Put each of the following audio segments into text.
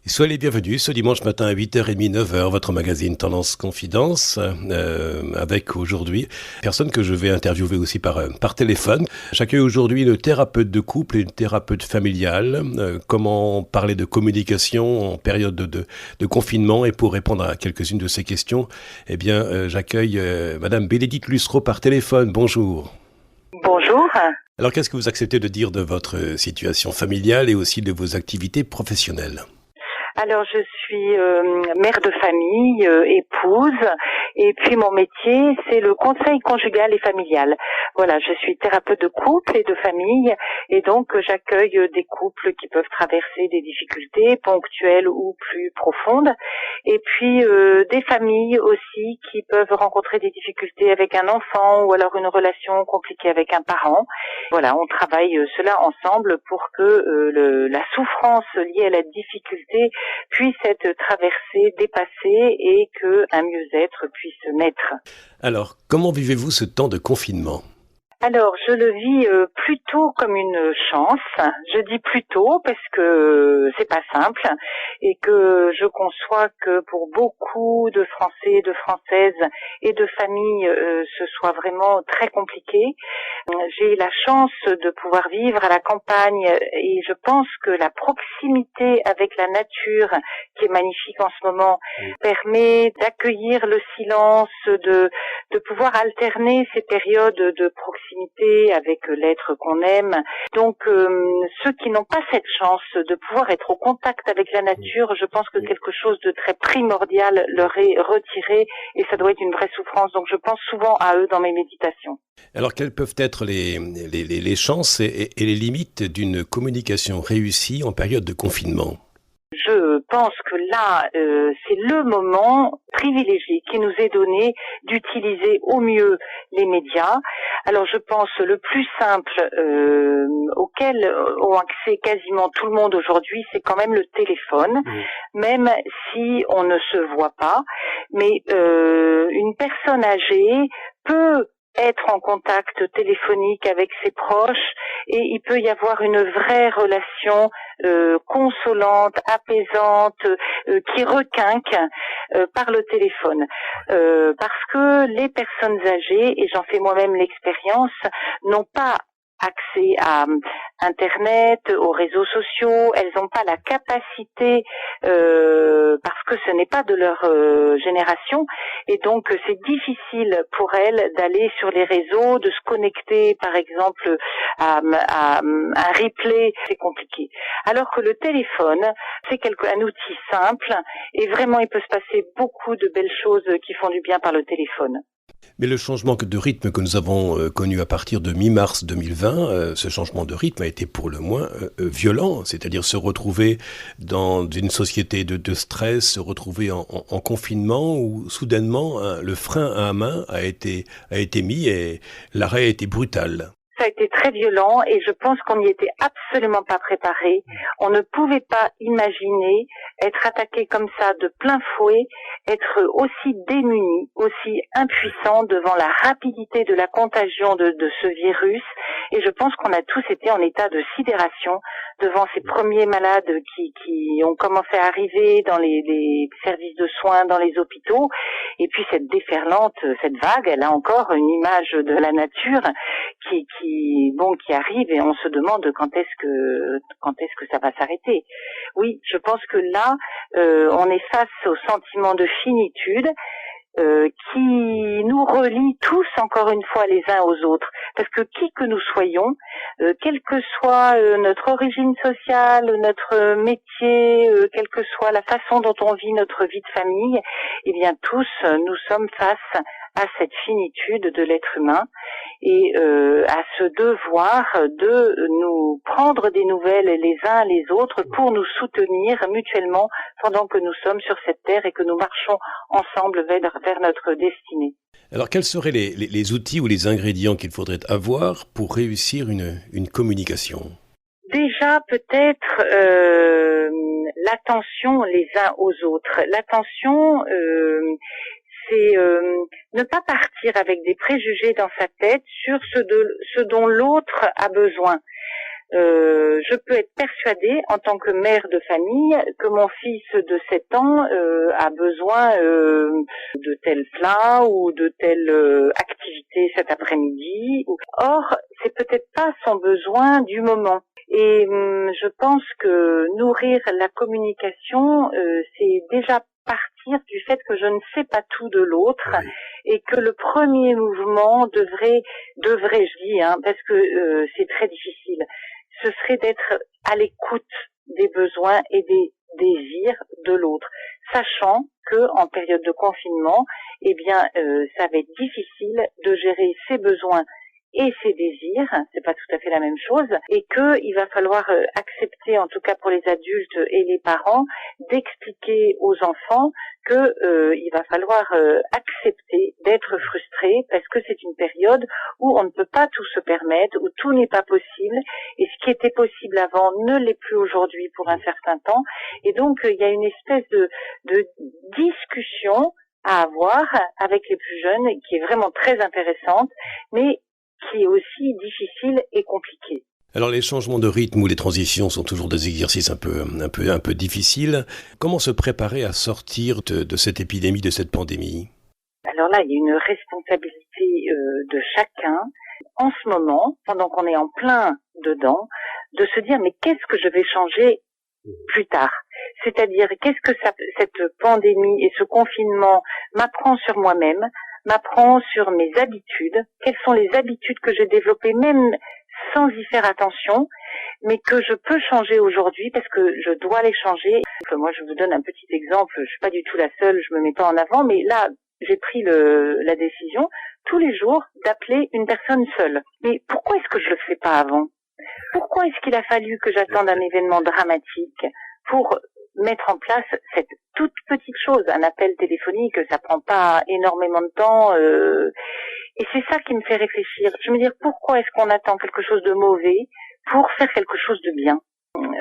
Soyez les bienvenus ce dimanche matin à 8h30, 9h, votre magazine Tendance Confidence, avec aujourd'hui personne que je vais interviewer aussi par téléphone. J'accueille aujourd'hui une thérapeute de couple et une thérapeute familiale. Comment parler de communication en période de confinement, et pour répondre à quelques-unes de ces questions, j'accueille Madame Bénédicte Lussereau par téléphone. Bonjour. Bonjour. Alors, qu'est-ce que vous acceptez de dire de votre situation familiale et aussi de vos activités professionnelles ? Alors, je suis mère de famille, épouse, et puis mon métier, c'est le conseil conjugal et familial. Voilà, je suis thérapeute de couple et de famille, et donc j'accueille des couples qui peuvent traverser des difficultés ponctuelles ou plus profondes, et puis des familles aussi qui peuvent rencontrer des difficultés avec un enfant ou alors une relation compliquée avec un parent. Voilà, on travaille cela ensemble pour que la souffrance liée à la difficulté puisse être traversée, dépassée, et qu'un mieux-être puisse naître. Alors, comment vivez-vous ce temps de confinement ? Alors, je le vis plutôt comme une chance. Je dis plutôt parce que c'est pas simple et que je conçois que pour beaucoup de Français, de Françaises et de familles, ce soit vraiment très compliqué. J'ai la chance de pouvoir vivre à la campagne et je pense que la proximité avec la nature, qui est magnifique en ce moment, permet d'accueillir le silence, de pouvoir alterner ces périodes de proximité avec l'être qu'on aime. Donc ceux qui n'ont pas cette chance de pouvoir être au contact avec la nature, je pense que quelque chose de très primordial leur est retiré et ça doit être une vraie souffrance. Donc je pense souvent à eux dans mes méditations. Alors, quelles peuvent être les chances et les limites d'une communication réussie en période de confinement ? Je pense que là, c'est le moment privilégié qui nous est donné d'utiliser au mieux les médias. Alors je pense le plus simple auquel ont accès quasiment tout le monde aujourd'hui, c'est quand même le téléphone, même si on ne se voit pas. Mais une personne âgée peut être en contact téléphonique avec ses proches et il peut y avoir une vraie relation consolante, apaisante, qui requinque par le téléphone. Parce que les personnes âgées, et j'en fais moi-même l'expérience, n'ont pas accès à Internet, aux réseaux sociaux, elles n'ont pas la capacité parce que ce n'est pas de leur génération et donc c'est difficile pour elles d'aller sur les réseaux, de se connecter par exemple à un replay, c'est compliqué. Alors que le téléphone, c'est un outil simple et vraiment il peut se passer beaucoup de belles choses qui font du bien par le téléphone. Mais le changement de rythme que nous avons connu à partir de mi-mars 2020, ce changement de rythme a été pour le moins violent, c'est-à-dire se retrouver dans une société de stress, se retrouver en confinement où soudainement le frein à main a été mis et l'arrêt a été brutal. Ça a été très violent et je pense qu'on n'y était absolument pas préparé. On ne pouvait pas imaginer être attaqué comme ça de plein fouet, être aussi démuni, aussi impuissant devant la rapidité de la contagion de ce virus. Et je pense qu'on a tous été en état de sidération devant ces premiers malades qui ont commencé à arriver dans les services de soins, dans les hôpitaux. Et puis cette déferlante, cette vague, elle a encore une image de la nature qui arrive et on se demande quand est-ce que ça va s'arrêter. Oui, je pense que là, on est face au sentiment de finitude qui nous relie tous encore une fois les uns aux autres. Parce que qui que nous soyons, quelle que soit notre origine sociale, notre métier, quelle que soit la façon dont on vit notre vie de famille, eh bien tous nous sommes face à cette finitude de l'être humain et à ce devoir de nous prendre des nouvelles les uns les autres pour nous soutenir mutuellement pendant que nous sommes sur cette terre et que nous marchons ensemble vers notre destinée. Alors, quels seraient les outils ou les ingrédients qu'il faudrait avoir pour réussir une communication ? Déjà, peut-être l'attention les uns aux autres. L'attention, c'est ne pas partir avec des préjugés dans sa tête sur ce dont l'autre a besoin. Je peux être persuadée, en tant que mère de famille, que mon fils de 7 ans a besoin de tel plat ou de telle activité cet après-midi. Or, c'est peut-être pas son besoin du moment. Et je pense que nourrir la communication, c'est déjà partir du fait que je ne sais pas tout de l'autre, oui, et que le premier mouvement devrait, je dis, parce que c'est très difficile, ce serait d'être à l'écoute des besoins et des désirs de l'autre, sachant que en période de confinement, ça va être difficile de gérer ses besoins et ses désirs, c'est pas tout à fait la même chose, et que il va falloir accepter, en tout cas pour les adultes et les parents, d'expliquer aux enfants que il va falloir accepter d'être frustré parce que c'est une période où on ne peut pas tout se permettre, où tout n'est pas possible, et ce qui était possible avant ne l'est plus aujourd'hui pour un certain temps, et donc il y a une espèce de discussion à avoir avec les plus jeunes qui est vraiment très intéressante, mais qui est aussi difficile et compliqué. Alors les changements de rythme ou les transitions sont toujours des exercices un peu difficiles. Comment se préparer à sortir de cette épidémie, de cette pandémie? Alors là, il y a une responsabilité de chacun en ce moment, pendant qu'on est en plein dedans, de se dire mais qu'est-ce que je vais changer plus tard? C'est-à-dire qu'est-ce que cette pandémie et ce confinement m'apprend sur moi-même, m'apprend sur mes habitudes, quelles sont les habitudes que j'ai développées même sans y faire attention, mais que je peux changer aujourd'hui parce que je dois les changer. Moi, je vous donne un petit exemple, je suis pas du tout la seule, je me mets pas en avant, mais là, j'ai pris la décision tous les jours d'appeler une personne seule. Mais pourquoi est-ce que je le fais pas avant? Pourquoi est-ce qu'il a fallu que j'attende un événement dramatique pour mettre en place cette toute petite chose, un appel téléphonique, ça prend pas énormément de temps, et c'est ça qui me fait réfléchir. Je me dis pourquoi est-ce qu'on attend quelque chose de mauvais pour faire quelque chose de bien?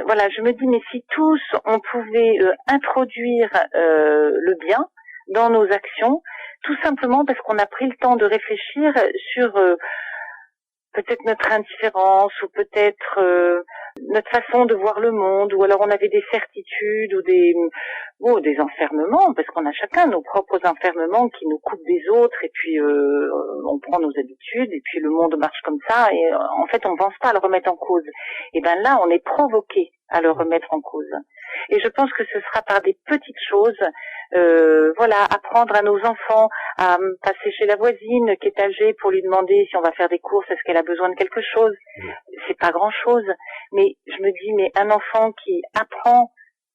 Voilà, je me dis mais si tous on pouvait introduire le bien dans nos actions, tout simplement parce qu'on a pris le temps de réfléchir sur peut-être notre indifférence ou peut-être notre façon de voir le monde, ou alors on avait des certitudes ou des enfermements, parce qu'on a chacun nos propres enfermements qui nous coupent des autres, et puis on prend nos habitudes, et puis le monde marche comme ça, et en fait on ne pense pas à le remettre en cause. Et ben là on est provoqué à le remettre en cause. Et je pense que ce sera par des petites choses, apprendre à nos enfants à passer chez la voisine qui est âgée pour lui demander si on va faire des courses, est-ce qu'elle a besoin de quelque chose. C'est pas grand chose, mais je me dis, mais un enfant qui apprend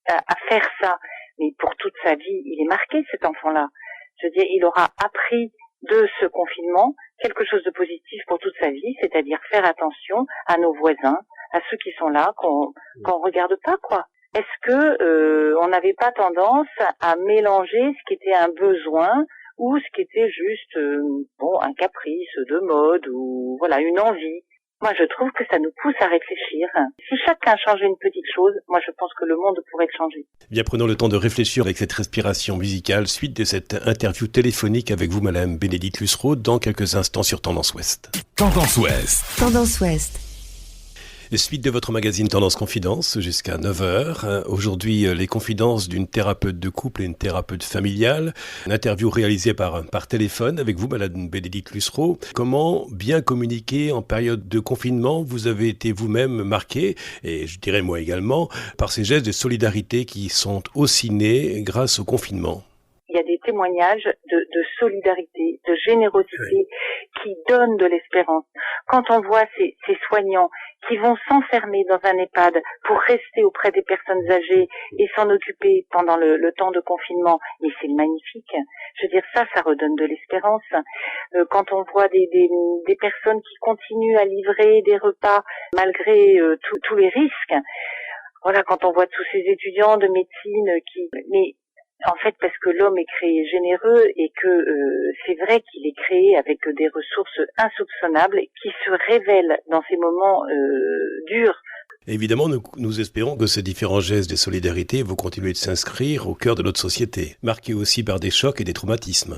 à faire ça, mais pour toute sa vie, il est marqué cet enfant-là. Je veux dire, il aura appris de ce confinement quelque chose de positif pour toute sa vie, c'est-à-dire faire attention à nos voisins, à ceux qui sont là, qu'on regarde pas, quoi. Est-ce que on n'avait pas tendance à mélanger ce qui était un besoin ou ce qui était juste un caprice de mode ou une envie? Moi, je trouve que ça nous pousse à réfléchir. Si chacun changeait une petite chose, moi, je pense que le monde pourrait changer. Bien, prenons le temps de réfléchir avec cette respiration musicale, suite de cette interview téléphonique avec vous, Madame Bénédicte Lussereau, dans quelques instants sur Tendance Ouest. Tendance Ouest. Tendance Ouest. Suite de votre magazine Tendance Confidence jusqu'à 9h. Aujourd'hui, les confidences d'une thérapeute de couple et une thérapeute familiale. Une interview réalisée par téléphone avec vous, Madame Bénédicte Lussereau. Comment bien communiquer en période de confinement? Vous avez été vous-même marqué, et je dirais moi également, par ces gestes de solidarité qui sont aussi nés grâce au confinement. Il y a des témoignages de solidarité, de générosité qui donnent de l'espérance. Quand on voit ces soignants qui vont s'enfermer dans un EHPAD pour rester auprès des personnes âgées et s'en occuper pendant le temps de confinement, et c'est magnifique. Je veux dire, ça redonne de l'espérance. Quand on voit des personnes qui continuent à livrer des repas malgré tous les risques, quand on voit tous ces étudiants de médecine en fait, parce que l'homme est créé généreux et que c'est vrai qu'il est créé avec des ressources insoupçonnables qui se révèlent dans ces moments durs. Évidemment, nous espérons que ces différents gestes de solidarité vont continuer de s'inscrire au cœur de notre société, marqués aussi par des chocs et des traumatismes.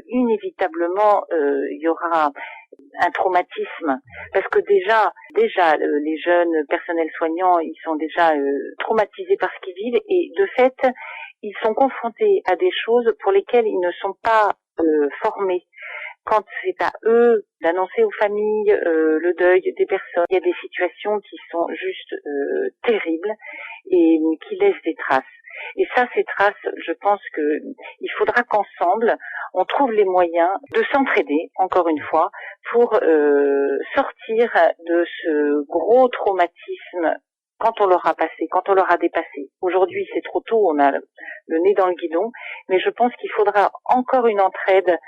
Inévitablement, il y aura un traumatisme, parce que déjà les jeunes personnels soignants, ils sont déjà traumatisés par ce qu'ils vivent, et de fait ils sont confrontés à des choses pour lesquelles ils ne sont pas formés. Quand c'est à eux d'annoncer aux familles le deuil des personnes, il y a des situations qui sont juste terribles et qui laissent des traces. Et ça, ces traces, je pense que il faudra qu'ensemble, on trouve les moyens de s'entraider, encore une fois, pour sortir de ce gros traumatisme quand on l'aura passé, quand on l'aura dépassé. Aujourd'hui, c'est trop tôt, on a le nez dans le guidon, mais je pense qu'il faudra encore une entraide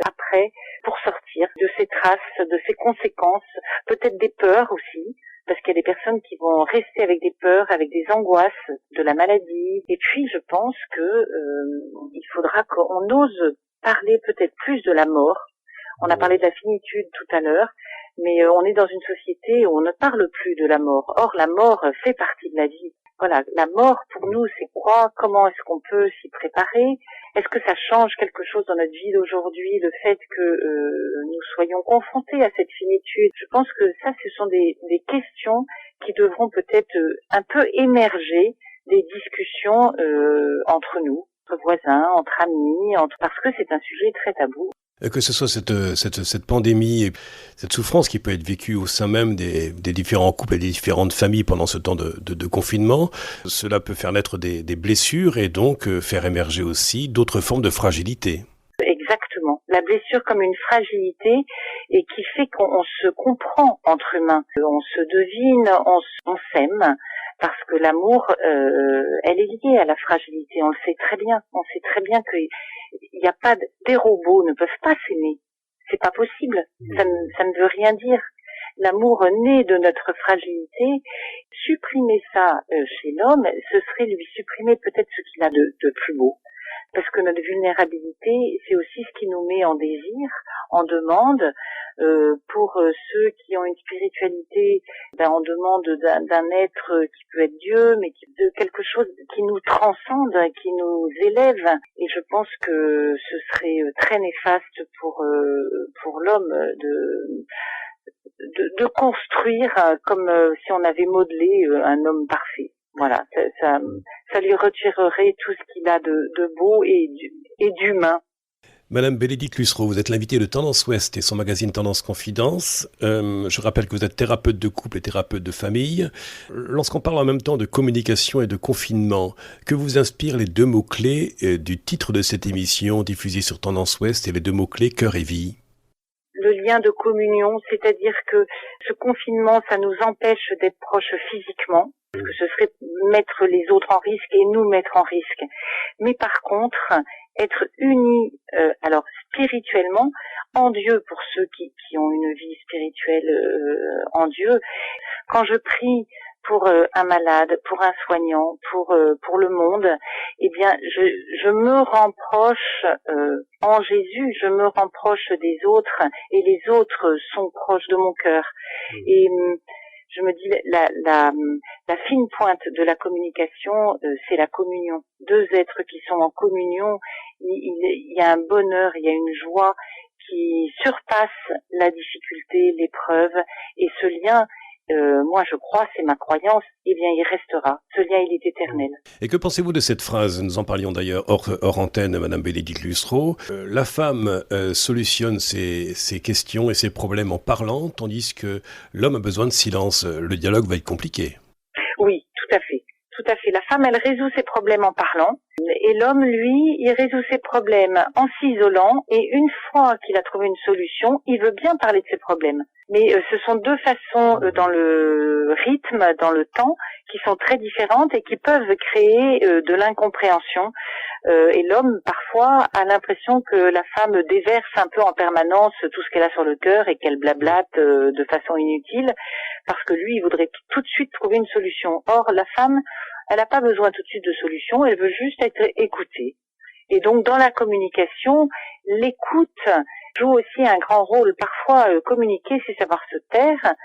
après pour sortir de ces traces, de ces conséquences, peut-être des peurs aussi, parce qu'il y a des personnes qui vont rester avec des peurs, avec des angoisses de la maladie. Et puis, je pense que il faudra qu'on ose parler peut-être plus de la mort. On a parlé de la finitude tout à l'heure, mais on est dans une société où on ne parle plus de la mort. Or, la mort fait partie de la vie. Voilà, la mort pour nous, c'est quoi? Comment est-ce qu'on peut s'y préparer? Est-ce que ça change quelque chose dans notre vie d'aujourd'hui, le fait que nous soyons confrontés à cette finitude? Je pense que ça, ce sont des questions qui devront peut-être un peu émerger des discussions entre nous, entre voisins, entre amis, parce que c'est un sujet très tabou. Que ce soit cette pandémie et cette souffrance qui peut être vécue au sein même des différents couples et des différentes familles pendant ce temps de confinement, cela peut faire naître des blessures et donc faire émerger aussi d'autres formes de fragilité. Exactement. La blessure comme une fragilité et qui fait qu'on se comprend entre humains. On se devine, on s'aime. Parce que l'amour, elle est liée à la fragilité. On le sait très bien. On sait très bien qu'il n'y a pas des robots ne peuvent pas s'aimer. C'est pas possible. Ça ne veut rien dire. L'amour naît de notre fragilité. Supprimer ça chez l'homme, ce serait lui supprimer peut-être ce qu'il a de plus beau. Parce que notre vulnérabilité, c'est aussi ce qui nous met en désir, en demande. Pour ceux qui ont une spiritualité, on demande d'un être qui peut être Dieu, mais de quelque chose qui nous transcende, qui nous élève. Et je pense que ce serait très néfaste pour l'homme de construire comme si on avait modelé un homme parfait. Voilà, ça lui retirerait tout ce qu'il a de beau et d'humain. Madame Bénédicte Lussereau, vous êtes l'invitée de Tendance Ouest et son magazine Tendance Confidence. Je rappelle que vous êtes thérapeute de couple et thérapeute de famille. Lorsqu'on parle en même temps de communication et de confinement, que vous inspirent les deux mots-clés du titre de cette émission diffusée sur Tendance Ouest et les deux mots-clés cœur et vie? Le lien de communion, c'est-à-dire que ce confinement, ça nous empêche d'être proches physiquement, parce que ce serait mettre les autres en risque et nous mettre en risque. Mais par contre, être unis, alors spirituellement, en Dieu, pour ceux qui ont une vie spirituelle en Dieu. Quand je prie pour un malade, pour un soignant, pour le monde, eh bien, je me rapproche en Jésus, je me rapproche des autres, et les autres sont proches de mon cœur. Et je me dis, la fine pointe de la communication, c'est la communion. Deux êtres qui sont en communion, il y a un bonheur, il y a une joie qui surpasse la difficulté, l'épreuve, et ce lien, moi je crois, c'est ma croyance, eh bien il restera. Ce lien, il est éternel. Et que pensez-vous de cette phrase? Nous en parlions d'ailleurs hors antenne, Madame Bénédicte Lussereau. La femme solutionne ses questions et ses problèmes en parlant, tandis que l'homme a besoin de silence. Le dialogue va être compliqué. Oui, tout à fait. Tout à fait. La femme, elle résout ses problèmes en parlant. Et l'homme, lui, il résout ses problèmes en s'isolant. Et une fois qu'il a trouvé une solution, il veut bien parler de ses problèmes. Mais ce sont deux façons dans le rythme, dans le temps, qui sont très différentes et qui peuvent créer de l'incompréhension. Et l'homme, parfois, a l'impression que la femme déverse un peu en permanence tout ce qu'elle a sur le cœur et qu'elle blablate de façon inutile, parce que lui, il voudrait tout de suite trouver une solution. Or, la femme, elle n'a pas besoin tout de suite de solution, elle veut juste être écoutée. Et donc, dans la communication, l'écoute joue aussi un grand rôle. Parfois, communiquer, c'est savoir se taire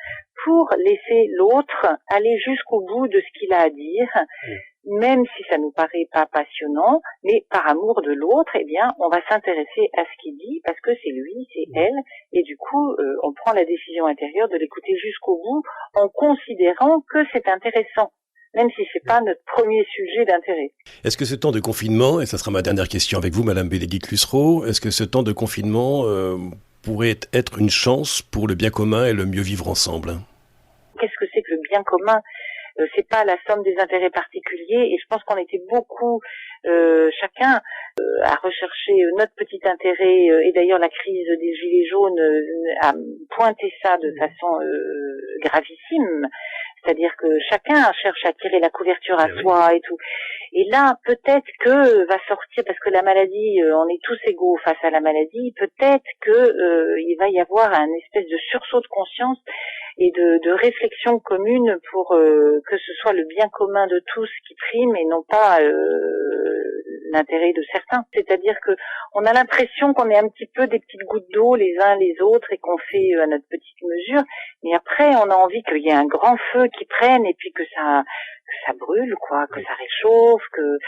pour laisser l'autre aller jusqu'au bout de ce qu'il a à dire. même si ça nous paraît pas passionnant, mais par amour de l'autre, eh bien, on va s'intéresser à ce qu'il dit parce que c'est lui, c'est elle, et du coup, on prend la décision intérieure de l'écouter jusqu'au bout en considérant que c'est intéressant, même si c'est pas notre premier sujet d'intérêt. Est-ce que ce temps de confinement, et ça sera ma dernière question avec vous, Madame Bénédicte Lussereau, est-ce que ce temps de confinement pourrait être une chance pour le bien commun et le mieux vivre ensemble? Qu'est-ce que c'est que le bien commun? C'est pas la somme des intérêts particuliers, et je pense qu'on était beaucoup chacun à rechercher notre petit intérêt, et d'ailleurs la crise des gilets jaunes a pointé ça de façon gravissime, c'est-à-dire que chacun cherche à tirer la couverture à soi et tout. Et là, peut-être que va sortir, parce que la maladie, on est tous égaux face à la maladie, peut-être que il va y avoir un espèce de sursaut de conscience et de réflexion commune pour que ce soit le bien commun de tous qui prime et non pas l'intérêt de certains. C'est-à-dire que on a l'impression qu'on est un petit peu des petites gouttes d'eau les uns les autres et qu'on fait à notre petite mesure, mais après on a envie qu'il y ait un grand feu qui prenne et puis que ça brûle, quoi, que ça réchauffe, que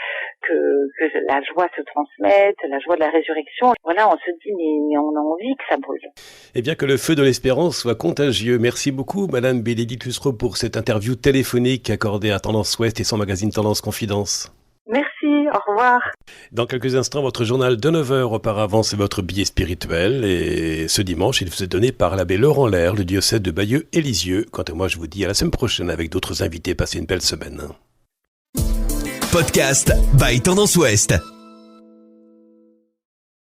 la joie se transmette, la joie de la résurrection. Voilà, on se dit, mais on a envie que ça brûle. Eh bien, que le feu de l'espérance soit contagieux. Merci beaucoup, Madame Bénédicte Lussereau, pour cette interview téléphonique accordée à Tendance Ouest et son magazine Tendance Confidence. Merci, au revoir. Dans quelques instants, votre journal de 9h. Auparavant, c'est votre billet spirituel. Et ce dimanche, il vous est donné par l'abbé Laurent Lerre, le diocèse de Bayeux et Lisieux. Quant à moi, je vous dis à la semaine prochaine avec d'autres invités. Passez une belle semaine. Podcast by Tendance Ouest.